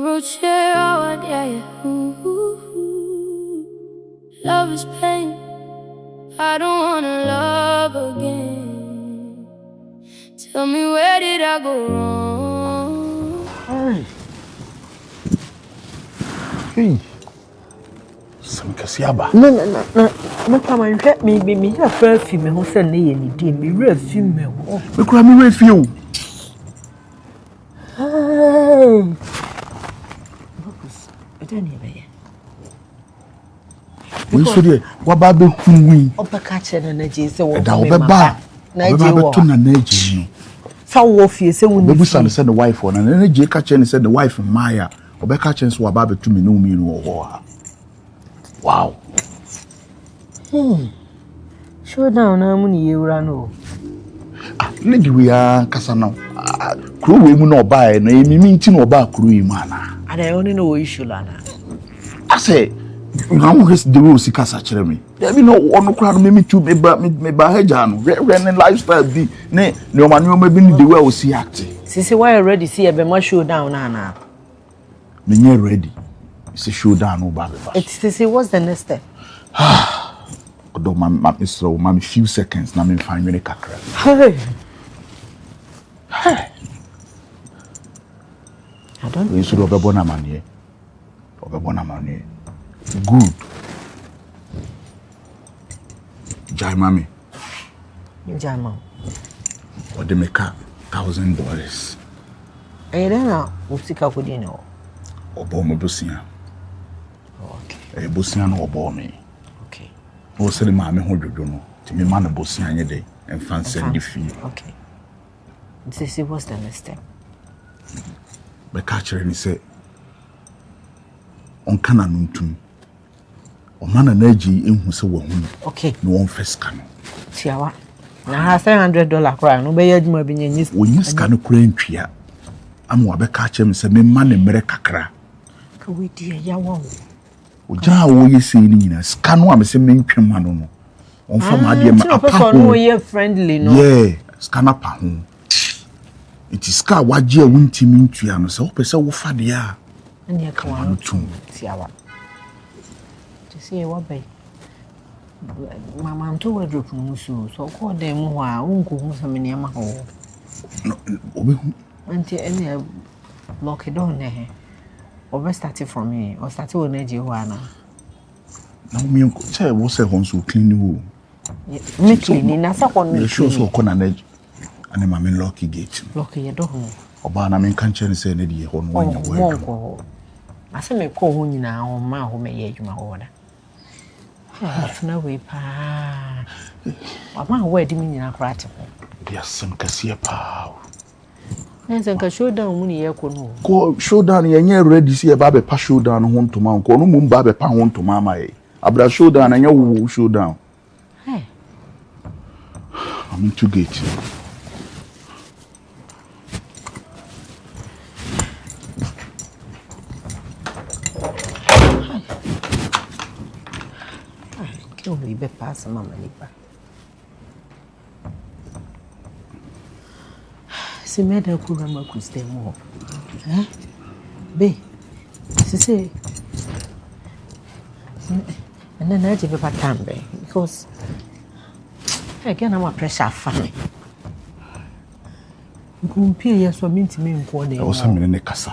Abrokyire, Awareɛ. Love is pain. I don't wanna love again. Tell me, where did I go wrong? Hey. Some Kasiaba. No. Come and get me. Me have first female who send me any day. Me real female. We could have me with you. Hey. I don't even. We should hear what Baby Humi. Upper catcher and Adjei so. And I'll be back. Never to an age. So, Wolfie said, when the son said the wife on, and then Adjei catcher said the wife of Maya. Or back catching so Baby to me no mean war. Wow. Sure down how many you run. Lady, we are Cassano. Crew will not buy, and a meeting or back crew, mana. And I only know issue, Lana. I say, how is the rule see Cassa Cheremy? There be no one crowd me to me, but me by Jan, running lifestyle be, nay, no man, you may be the way we see acting. Sissy, why already see a bema showdown, Anna? Me ready. It's a showdown, no baby. It's Sissy, what's the next step? Although my slow, my few seconds, na me find me kakra. Hey. I don't know. We should have a bona manie. Good. Jai mami. Jama. Or they make $1,000. I don't know. Usika kudino. Obo mo busia. Okay. Busia no obo me. Okay. O se le ma me ho dwodwo no. Ti me ma na busia nye dey. Enfan send the fee. Okay. Sissy, what's the next step? Be catch her ni say on kana nuntum. O mana na Adjei enhu se wo hu. Okay. No one first can. Kyerewaa. Na $700 cry no be yadwuma bi nyanyi. Onyi ska no kura ntwia. Ama be catch him say me ma na mere kakra. Ka we dia ya wo. Oja wo yesi ni nyina ska no am se me ntwem ano no. On fa ma de ma apa no ye friendly no. Yeah, ska na pa ho. It is ska waje a wuntimi ntwia no se wo pese wo fa de a. Ani aka wa no tum Kyerewaa. See what bay. Mamma, to wardrobe no so call them who are uncle some in Yamaha. No, Until any lock it on there. Or started from me, or started on Adjei Juana. Now, me say was a one so clean the wool. Me cleaning, that's upon me. Sure, so con an edge. And a mammy locky gate. Locky your door. Or Barnum can't say any day on one. I say, me call home now, my home may age my order. No way, pa. My wedding in a crater. Yes, some cassia pow. And then can show down when you go show down your ready see a baby pass show down home to Mount Cornum, baby pound to Mamma. Abra show down and you show down. Hey, I'm into gate. we be pass Mamma Lipa. See, Madam Kurama could stay more. Eh? Be, say, and then I give a time because again I'm a pressure family. Compare yes for me to me in quarter. I was a minute casa.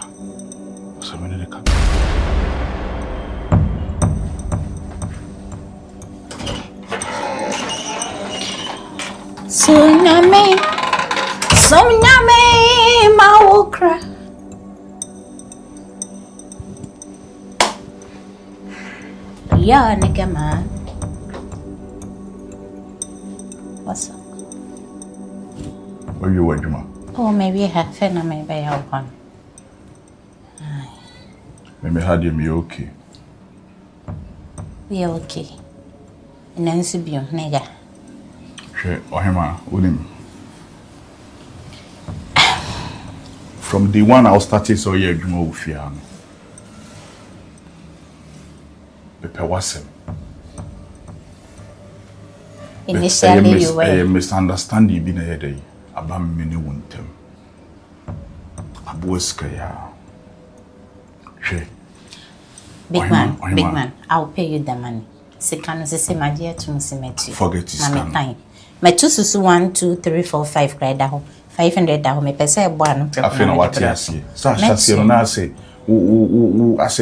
Sunyame, mawokra. Yeah, nigga man. What's up? Where you were, Juma? Oh, maybe I have fun. Maybe I have one. Maybe had you be okay. We are okay. Nancy be nigga. Sure, Ohima, Ulim. From the one I started so yeah, Juma Ufia. Pepe wasem. Initially, you were a misunderstanding being a headache. Abam many wontem. Abueskaya. Big man, I'll pay you the money. Second, say my dear to Musimeti. Forget it. Mammy time. My 2 susu 1, 2, 3, 4, 5 cried down. 500 down. Me pesa one. I feel what I see. So I say, I say,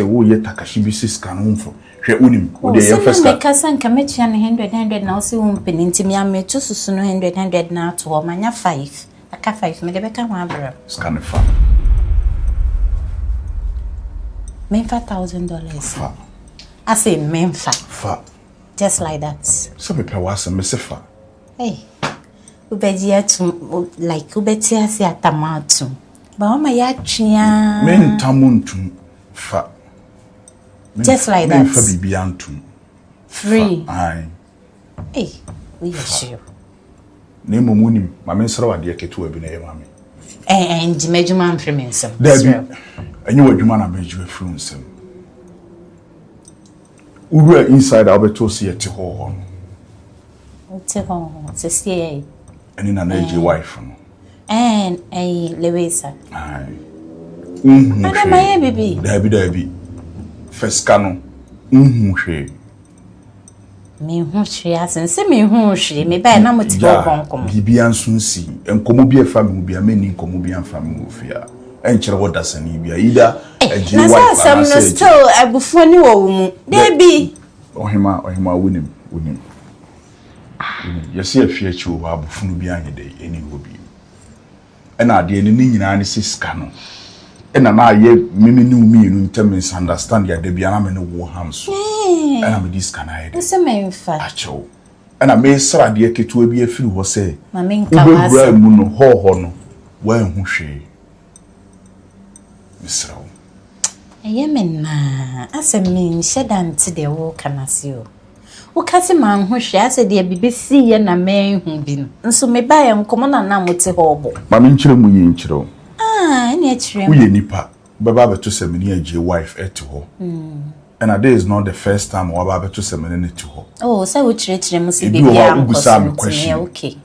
yet Takashi sis can for. She unim. The first cousin commit you 100 now. See, pin into me. I made 2 susu 100 now to all mania 5. I can 5. Me the better one, bro. Scan far. Me $5,000. I say, me far. Just like that. So me pay was a messifa. Hey, ubedia to like ubetia si atamatu. Ba ma ya twia. Men tamuntu fa. Just like that. Men fa bibiantum. Free. Aye. Hey, we are sure. Name munim, ma men sra wade ketu abi na ye ma me. Njimejuma mfremensem. Dabi. Enye wadwuma na meju afrunsem. Uru inside abeto se yete ho no. Se see Any na Adjei wife no. And Luisa. Aye. Madam my baby. Dabi. First kanu. Hwe. Me hu hwe asen se me hu hwe me ba na moti konkom. Bibia nsunsi. Enkomo bi efa me bi ameni enkomo bi amfa me ofia. Enkyere wo dasani bia ida Adjei wife. Na sam no still abufu ni wo mu. Dabi. Ohima wunim. Yes, if you have abufu bi anye dey eni obi. Ena ade ni nyina ne siska no. Ena na aye mimi ni umienu ntem misunderstand ya de bia na me ne wo hamso. Ena me dis kana ide. Se me mfa. Acho. Ena me sra de ketu bi afiri ho se. Ma me nka wase. Ubebra mu no ho no. Wa hu hwe. Misra. Eye me na asem me nhedante de wo kanase o. Wo kase man ho hwe ase de bibisi ye na man hu bi no. Nso me ba ye nkomo na mote ho obo. Ma me nkyere mu ye nkyere o. Ene akire. Wo ye nipa. Baba beto se me ni Adjei wife eto ho. And this is not the first time we are to say me to ho. Oh, so we chire mu si baby am question. Okay.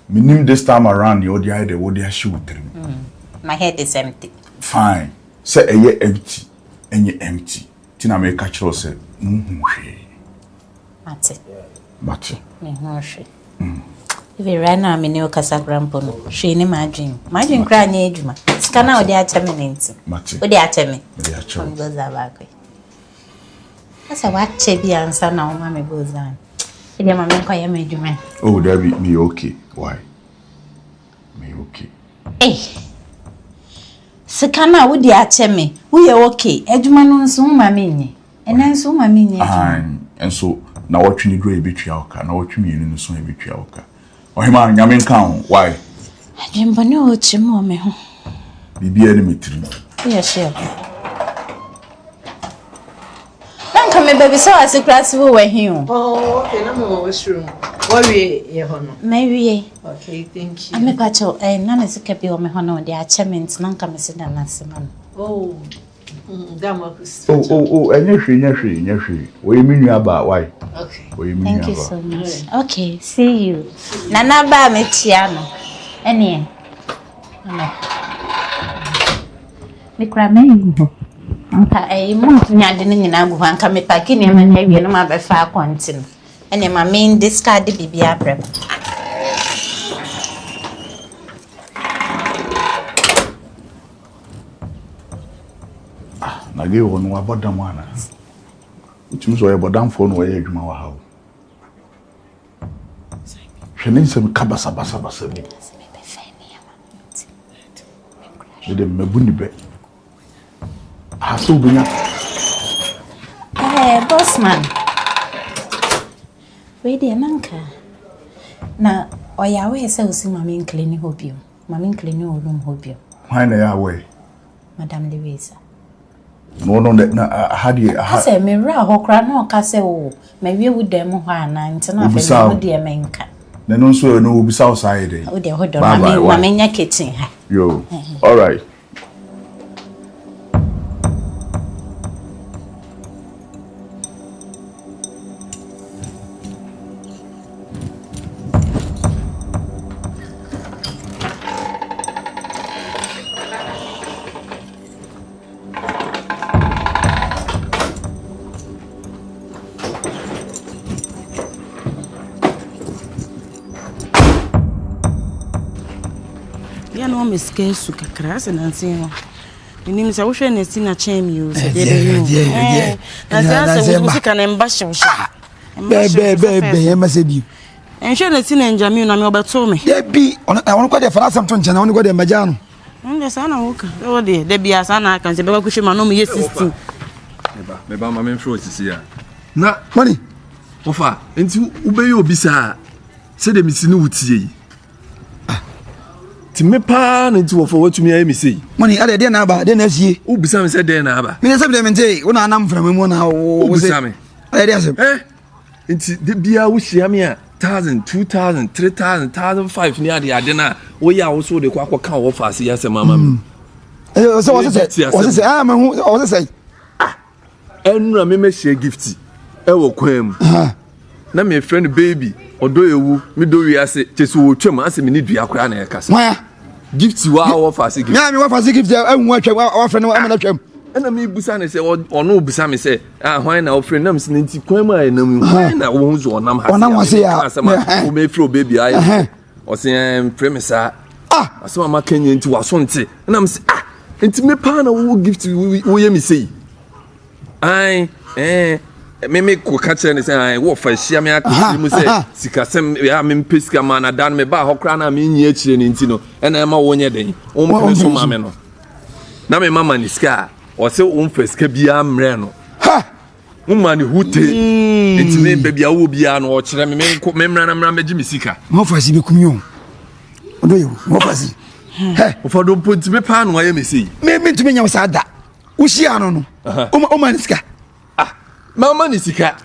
Minim this time around you the idea what they shoot with My head is empty. Fine. Say a year empty. And you empty. Tina make catch you say Mate. Me hwe. If right now me new kasa grandpa no. Hwe ni margin. Margin kra nya edwuma. Sika na odi acha me nti. Mate. Odi acha me. Odi acha. On goes abakwe. Asa wache bi ansa na o ma me bozan. Ide ma me kwa ya me edwuma. Oh, that be me okay. Why? Me okay. Eh. Sika na odi acha me. Wo ye okay. Edwuma no nso ma me nyi. Ena nso ma me nyi. And so na watching grow ebetwa oka. Na watching me no so ebetwa oka. Ohima nyame nka ho. Why? Adwemba ne o chimo me ho. Bibia ne metiri. Yeah, sure. Come baby, so as a class we were here. Oh, okay, no more washroom. Worry, ye hono. Maybe. Okay, thank you. I'm a pacho, and none is a capi on my honor, the achievements, none come sit down last month. Oh, oh, and yes, we mean you about why? Okay. Thank you so much. Okay, see you. Nana ba me tiano. Any. No. Me crame. Anka month nyade ne nyina agu anka me paki ne ma nya wie no ma be fa akwante no ene ma me discard bibia prep na ge wo no abodam ana utimi so ye bodam fo no ye adwuma wa hawo hwene nsem kabasa basa bi de mabuni be haso bunya bossman we dey nanka na oya we say osi mama clean hobio mama clean room hobio why na ya we madam Luisa no na hadi say me ra hokra na o ka say o ma wie wu dem ho ana ntina fa me de menka na no so no obisa outside o de hodo mama nya kitchen ha yo all right. Ya no me scarce kakra se nansi ho. Ni mi sa wo hwe na si na chen mi o se de de. Na sa wo sika na mba hye. Be ma se bi. Enhwe na si na njami na me obeto me. De bi on ko de fara sam to nche na on ko de maja no. Nde sa na wo ka. O de bia sa na kan se be kwa hwe ma no me ye 16. Me ba ma me mfro sisi ya. Na money. Ofa, enti ubeyo obisa. Se de misi no wutie yi. Ti me pa na nti wo for watumi ayi mi sei. Money ade de na aba, de na sie. U bisa me se de na aba. Me se be me nte, wo na anam fra me mu na wo bisa me. Ade de asem. Nti de bia wo hia me a 1000, 2000, 3000, 1005 ni ade na wo ya wo so de kwa ka wo fa se ya se mama me. So what say? Ah me hu, what say? Enura me share Gifty. E wo kwam. Na me friend baby odo ewu me do wi ase chesu wo twam ase me ni dua kra na e kasa. Gifty wa wo fa se Gifty. Na me wo fa se Gifty anwu atwam wo friend wo amana twam. Na me busa ne se ono busa me se hwan na wo friend na me se nti kwam a na mu hwan na wo hu zo onam ha. Onam ase ya. Wo me fro baby ayi. O se premisa. Asema ma kanye nti wa so nti. Na me se nti me pa na wo Gifty wo ye me sei. Ai me ko ka kire ne say wo fa hia me akiri mu say sikasem ya me pesika ma na dan me ba hokra na me nyi akire ne nti no na ma wo nye den o mpe so ma me no na me mama ni ska o se o mfa ska bia mre no mo ma ni hute nti me ba bia wo bia no o kire me mra na mra meji me sika mo fa si be kumyo odo yo mo fa si o fa do ponti me pa no aye me sei me ntumi nya wo sa da wo hia no no o ma ni ska mama ni sika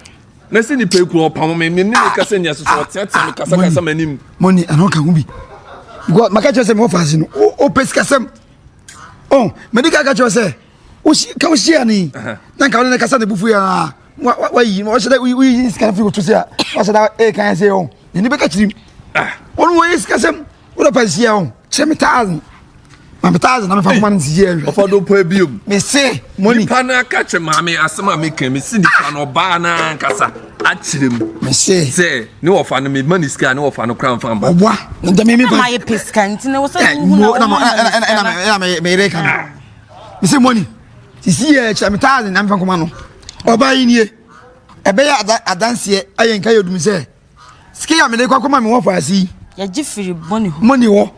na se ni pe ku opam me ni ka se nya so tiatia me kasa manim money ano ka hubi go maka cho se me ofasi no o pesika sem me di ka cho se o ka o shia ni na ka wona kasa ne bufu ya wa yi mo se da wi sika fi go to se o se da e kan se ni be ka chirim on wo sika sem o da pasia che me 1000 ma betaza na me fa kuma nsi ye o fa do po biom me se money pa na ka che mame asema me kan me si di pa no ba na nkasa a chirem me se ni wo fa no me money ska ni wo fa no kran fa mba owa na me ma ye pesika nti na wo se na me re kan me se money si ye che me 1000 na me fa kuma no oba yi nie ebe ya adanse ayen kan yodum se ski ya me le kwa kuma me wo fa asi ya Gifty money wo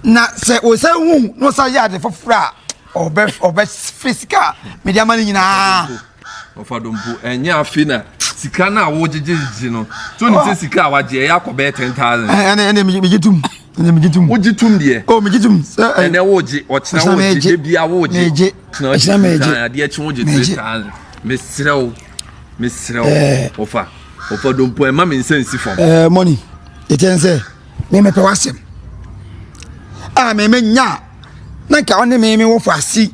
na se o se hu no sa ya de fofra obe physical media mani nyina o fa dompo enya afina sika na wo jejeje no so ni se sika waje ya ko be 10000 ene me gitum wo gitum de me gitum ene wo ji o china wo ji bia wo ji na me de chi wo ji 3000 me srew o fa dompo e ma me nsansi fom money etense me pe wasem me nya na ka one me wo fasi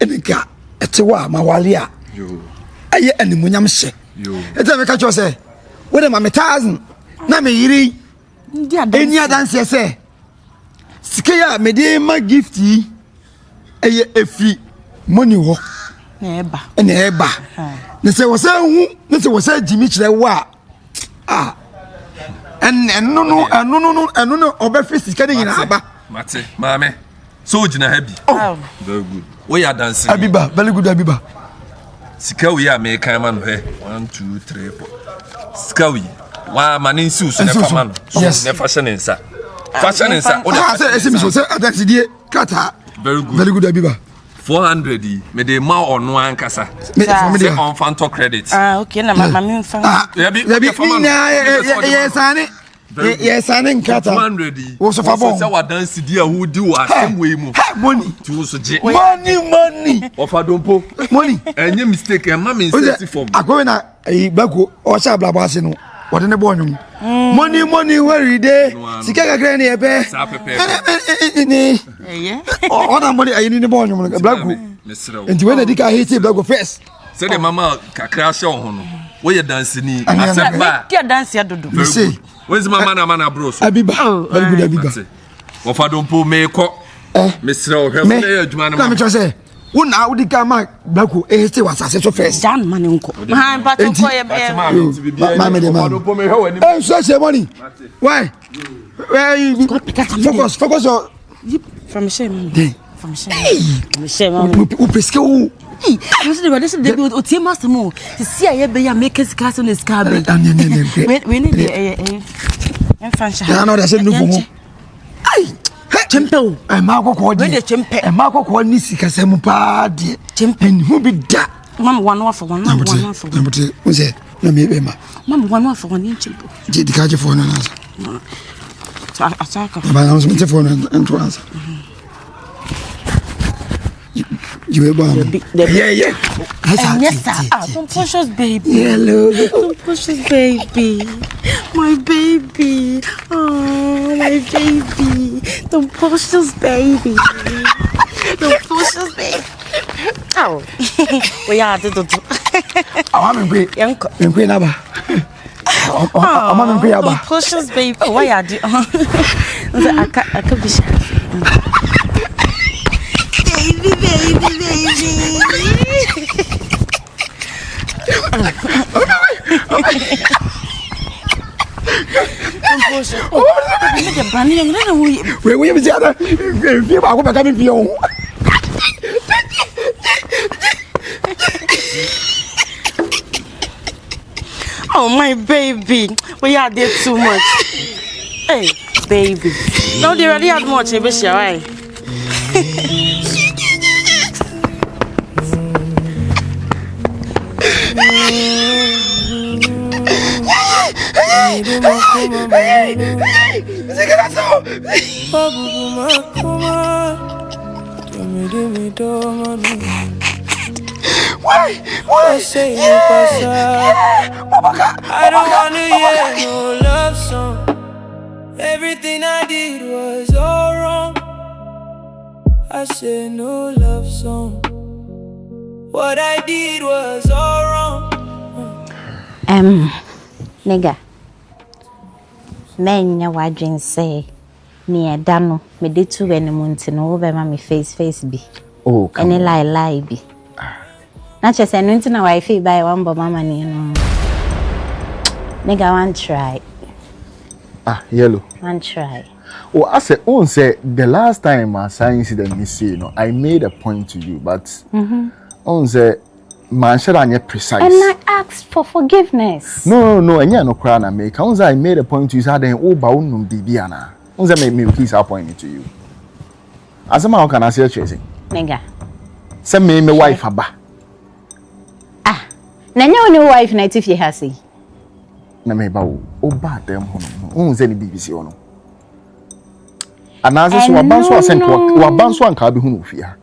enika etewa ma wale a aye animunyam hye ete me ka cho se we de ma me 1000 na me yiri eni adanse se sike ya me de ma Gifty aye efi money wo na eba ne se wo se hu ne se wo se jimi kire wo a enu no oba physical ni nyina aba mate mame so jina happy very good we are dancing Abiba very good Abiba sika we are make kan man he 1 2 3 4 sika we wa manin si usu ne fa man ne fashion nsa o da say ese mi so say adansi die kata very good Abiba 400 me dey ma onu ankasa say on fanto credit okay na mama fa ya bi yes ane nkata 200 wo so fa bon say wa dance di a hu di wa semwe mu money tu so je money o fa dompo money enye mistake e ma me insist form akowe na bako o sha blabo ase no wode ne bo onwum money where dey sika kakra ne ebe sa pepe ni o na money ayi ni bo onwum blako enti we na dika hit blako first say the mama kakra sha ho no we ye dance ni aseba ti dance ya dodo where's mama na mana bro so Abiba very good Abiba wo fa dompo me ko me sra o hwe na ya adwuma na me cho say wo na wo dika ma blako hit wasase so first dan man nko ha pa to ko ye ma me de ma dompo me hwe ni so say money why focus your From shame. Then. From shame. From shame. O pesque o. I'm saying this is the o team master mo. To see I be ya make us cast on the scar. We need the fancy. No, that's a new one. Ay, Chempo. Marco called the chempe. And Marco called Nisi Casamupa, dear. Chempen, who be that? Mama, one for one. Number two, was it? No, maybe, Mama, one for 1 inch. Did the catch phone and answer? So I talk about announcement phone and to answer. You were born. Yeah. Yes, sir. Don't push us, baby. Hello. Don't push us, baby. My baby. Oh, my baby. Don't push us, baby. Don't push us, baby. Oh, we are the I'm great. Young Queen Abba. I'm Queen Abba. Push us, baby. Oh, why are you? I could be shy. Baby. Oh, my baby. We are there too much. Hey, baby. No, they already had much. Why say you pass up? I don't wanna hear no love song. Everything I did was all wrong. I said no love song. What I did was all wrong. Nigga. Menya wadwen say me da no me de tu wenimunti no wo be ma me face be. Oh, come on. Lie be. Na che say no ntina wife buy one bo mama ni no. Nigga want try. Yellow. Want try. Oh, I said, the last time I signed the missing, I made a point to you, but on the man should I precise. And I asked for forgiveness. No, and you're no crown I make. I made a point to you, that oh, Baunum Bibiana. Once I made me keep appointed to you. As a man, can I say chasing? Nigga. Send me my wife aba. Nanya new wife na if you hasi. Na me ba o ba dem ho no. Onse ni BBC ono. Anaze so wabanso asent wabanso anka be hu no fia.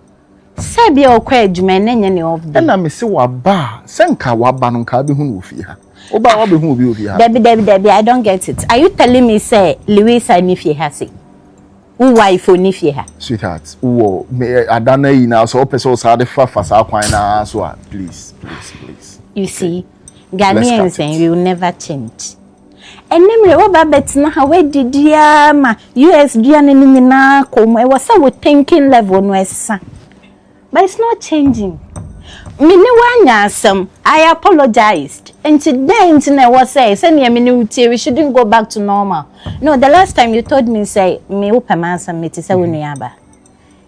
Sabi o kwa adwuma na nya ne of them. Na me se waba, senka waba no nka be hu no fia. Oba wa be hu obi ofia. Debi, I don't get it. Are you telling me say Luisa ni fie hasi? Who wife ni fie ha? Sweetheart, wo me adana yi na so person sa de fa sa kwan na so please. You see, Ghanaians will never change. And nemre wo ba betina ha we didia ma US duane ni nyina kom e was a thinking level no esa. But it's not changing. Me ni wanya asem, I apologized. And today I was say we shouldn't go back to normal. No, the last time you told me say me upamansa me ti say wonu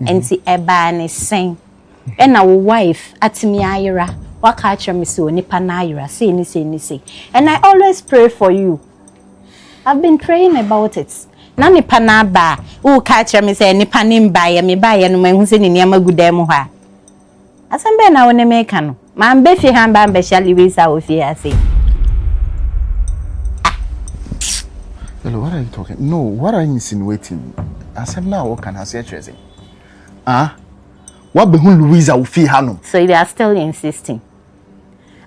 and see eba ni sen. And our wife at me ayira. Waka catch me so nipa na ayira say ni. And I always pray for you. I've been praying about it. Na nipa na ba, who catch me say nipa nim ba ya me ba ya no mahu say ni niam agudam ho a. Asambe na woni meka no. Ma mbe fi han ba mbe shali Luisa ofi ase. Hello, what are you talking? No, what are you insinuating? I said now what can I say Tracy? What be hu Luisa ofi hano? So you are still insisting.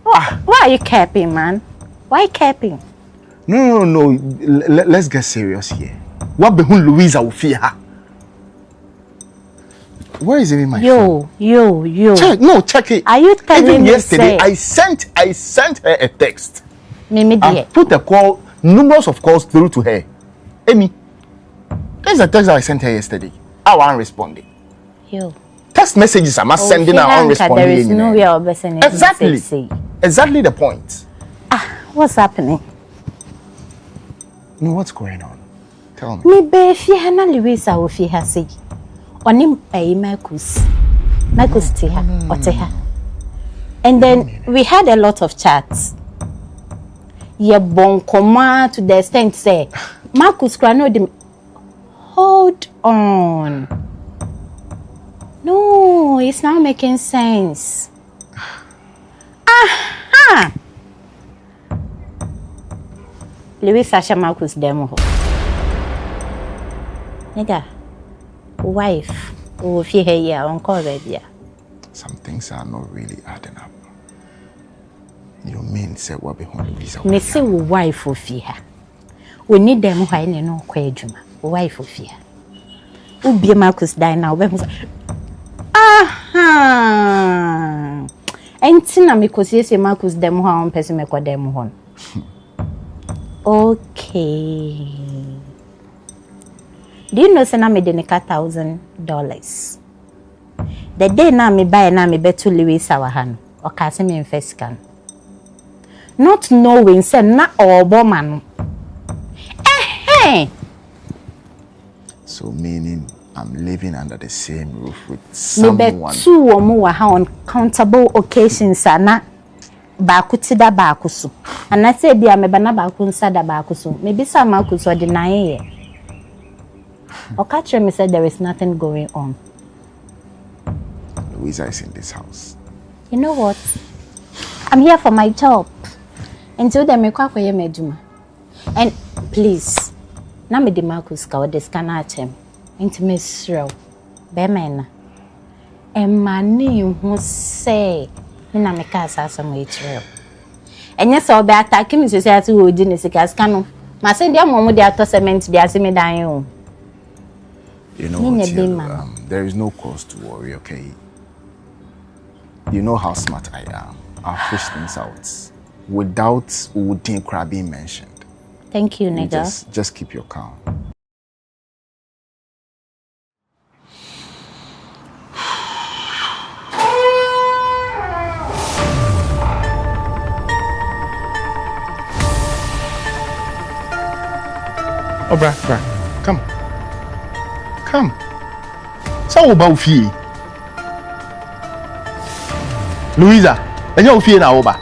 Why are you capping, man? Why capping? No. Let's get serious here. What be hu Luisa ofi ha? Where is even my phone? Yo. Check it. Are you telling even me yesterday I sent her a text. Mimi dear. I put a call, numbers of calls through to her. Amy, there's a text that I sent her yesterday. I wasn't responding. Yo. Text messages I'm unresponding. There is no way of listening. Exactly the point. What's happening? No, what's going on? Tell me. Me be fi hana Luisa ofi hasi. Onim Marcus Teha or Teha. And then we had a lot of chats. Ye bon command to the extent say Marcus Crano hold on. No, it's not making sense. Aha! Luisa Marcus demo. Nigga, wife, who if you hear on call baby. Some things are not really adding up. You mean say what behind Luisa? Me say wife of her. We need them who I no kwejuma. Wife of her. Ubi Marcus die now. Aha! Entina me kosi say Marcus dem ho on person me kwa dem ho. Okay. Do you know say na me de $1,000? The day na me buy na me betu Luisa wa han. O ka se me first can. Not knowing say na obo man. So meaning I'm living under the same roof with someone. Me betu omo wa ha on countable occasions na baaku ti da baaku so. And I say bia me ba na baaku nsa da baaku so. Me bisa Marcus o deny ye. O catch me said there is nothing going on. Luisa is in this house. You know what? I'm here for my job. Until they make kwa ye meduma. And please, na me di Marcus ka o de scanner atem. Into me srew. Be men. Emani hu say na me ka asasa mo etrel. Enye so be attack me so say ati wo di ne sika scan no. Ma say dia momo di ato cement di ase me dan yo. You know what, there is no cause to worry, okay? You know how smart I am. I'll fish things out without Udin Crab being mentioned. Thank you, nigga. Just keep your calm. Oh, bra, come. Come. So about fee. Luisa, and you fee na oba.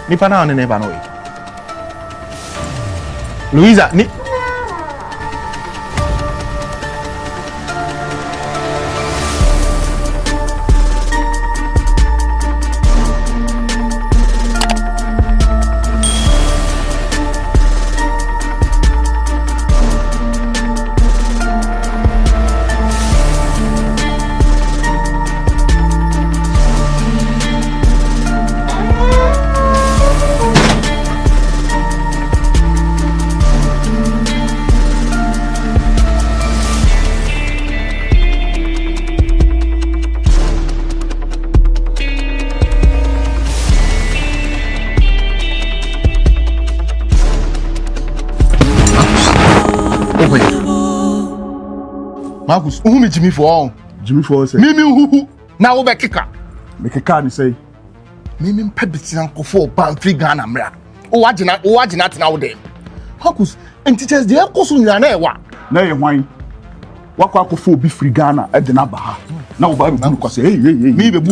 Nipa na one never know. Luisa, ni Marcus, who me Jimmy for? Jimmy for say. Mimi who na wo be kika. Me kika ni say. Mimi pebiti na nkofo ban free Ghana mra. O wagina tena wo dem. Marcus, and teachers dey koso nyina na ewa. Na ye hwan. Wakwa akofo obi free Ghana e de na ba ha. Na wo ba be bu kwase. Hey. Me be bu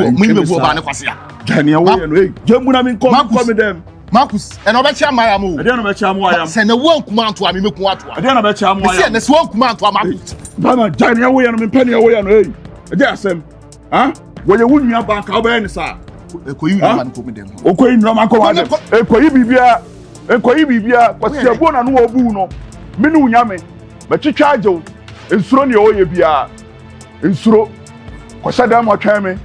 ba ne kwase ya. Jani awo ye no hey. Jemu na me come dem. Marcus, and obechi Mariam o. Ade na be chia mo ayam. Se na wo nkuma anto a me meku ato. Ade na be chia mo ayam. Se na so nkuma anto a Marcus. Bama jani awo ye no me pani awo ye no hey. Ade asem. Ha? Wo ye wunua ba ka oba ye ni sa. Ekoyi nwa nko me dem. Okoyi nwa man ko wa dem. Ekoyi bibia kwasi abuo na no obu no. Me ne unyame. Be twitwa ajew. Ensuro ne o ye bia. Ensuro. Kwasa dem atwa me.